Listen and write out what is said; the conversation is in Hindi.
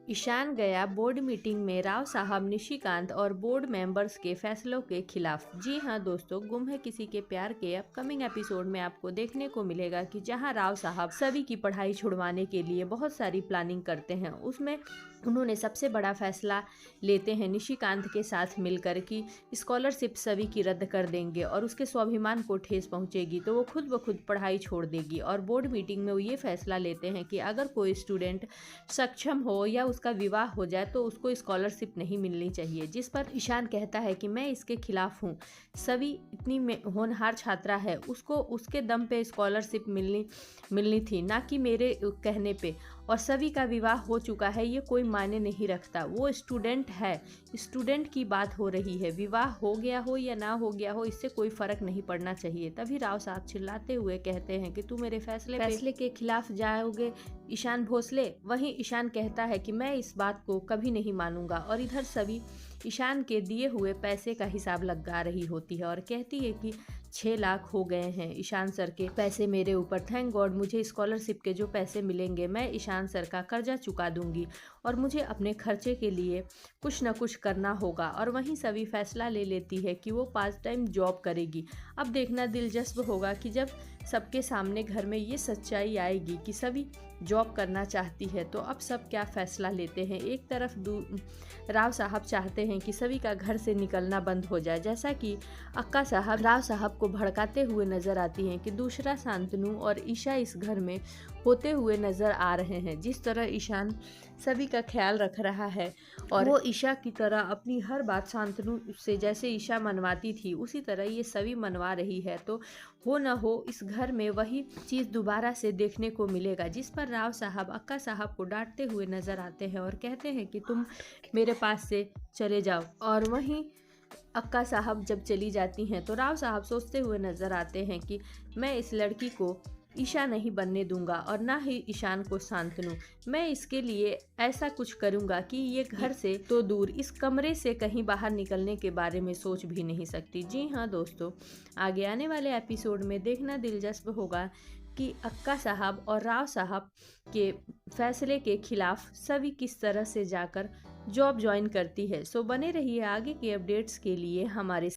ईशान गया बोर्ड मीटिंग में राव साहब निशिकांत और बोर्ड मेंबर्स के फैसलों के खिलाफ। जी हाँ दोस्तों, गुम है किसी के प्यार के अपकमिंग एपिसोड में आपको देखने को मिलेगा कि जहां राव साहब सभी की पढ़ाई छुड़वाने के लिए बहुत सारी प्लानिंग करते हैं, उसमें उन्होंने सबसे बड़ा फैसला लेते हैं निशिकांत के साथ मिलकर कि स्कॉलरशिप सभी की रद्द कर देंगे और उसके स्वाभिमान को ठेस पहुंचेगी तो वो खुद ब खुद पढ़ाई छोड़ देगी। और बोर्ड मीटिंग में वो ये फैसला लेते हैं कि अगर कोई स्टूडेंट सक्षम हो या उसका विवाह हो जाए तो उसको स्कॉलरशिप नहीं मिलनी चाहिए। जिस पर ईशान कहता है कि मैं इसके खिलाफ हूँ, सभी इतनी होनहार छात्रा है, उसको उसके दम पे स्कॉलरशिप मिलनी थी, ना कि मेरे कहने पे। और सभी का विवाह हो चुका है, ये कोई मायने नहीं रखता। वो स्टूडेंट है, स्टूडेंट की बात हो रही है, विवाह हो गया हो या ना हो गया हो इससे कोई फर्क नहीं पड़ना चाहिए। तभी राव साहब चिल्लाते हुए कहते हैं कि तू मेरे फैसले के खिलाफ जाओगे ईशान भोसले। वहीं ईशान कहता है कि मैं इस बात को कभी नहीं मानूंगा। और इधर सभी ईशान के दिए हुए पैसे का हिसाब लगा रही होती है और कहती है कि 6 लाख हो गए हैं ईशान सर के पैसे मेरे ऊपर। थैंक गॉड, मुझे स्कॉलरशिप के जो पैसे मिलेंगे मैं ईशान सर का कर्जा चुका दूंगी और मुझे अपने खर्चे के लिए कुछ न कुछ करना होगा। और वहीं सभी फैसला ले लेती है कि वो पार्ट टाइम जॉब करेगी। अब देखना दिलचस्प होगा कि जब सबके सामने घर में ये सच्चाई आएगी कि सभी जॉब करना चाहती है तो अब सब क्या फैसला लेते हैं। एक तरफ राव साहब चाहते हैं कि सभी का घर से निकलना बंद हो जाए, जैसा कि अक्का साहब राव साहब को भड़काते हुए नजर आती हैं कि दूसरा शांतनु और ईशा इस घर में होते हुए नजर आ रहे हैं। जिस तरह ईशान सभी का ख्याल रख रहा है और वो ईशा की तरह अपनी हर बात शांतनु से जैसे ईशा मनवाती थी उसी तरह ये सभी मनवा रही है, तो हो न हो इस घर में वही चीज़ दोबारा से देखने को मिलेगा। जिस पर राव साहब अक्का साहब को डांटते हुए नजर आते हैं और कहते हैं कि तुम मेरे पास से चले जाओ। और वहीं अक्का साहब जब चली जाती हैं तो राव साहब सोचते हुए नजर आते हैं कि मैं इस लड़की को ईशा नहीं बनने दूंगा और ना ही ईशान को शांतनु। मैं इसके लिए ऐसा कुछ करूंगा कि ये घर से तो दूर, इस कमरे से कहीं बाहर निकलने के बारे में सोच भी नहीं सकती। जी हाँ दोस्तों, आगे आने वाले एपिसोड में देखना दिलचस्प होगा कि अक्का साहब और राव साहब के फैसले के खिलाफ सभी किस तरह से जाकर जॉब ज्वाइन करती है। सो बने रहिए आगे के अपडेट्स के लिए हमारे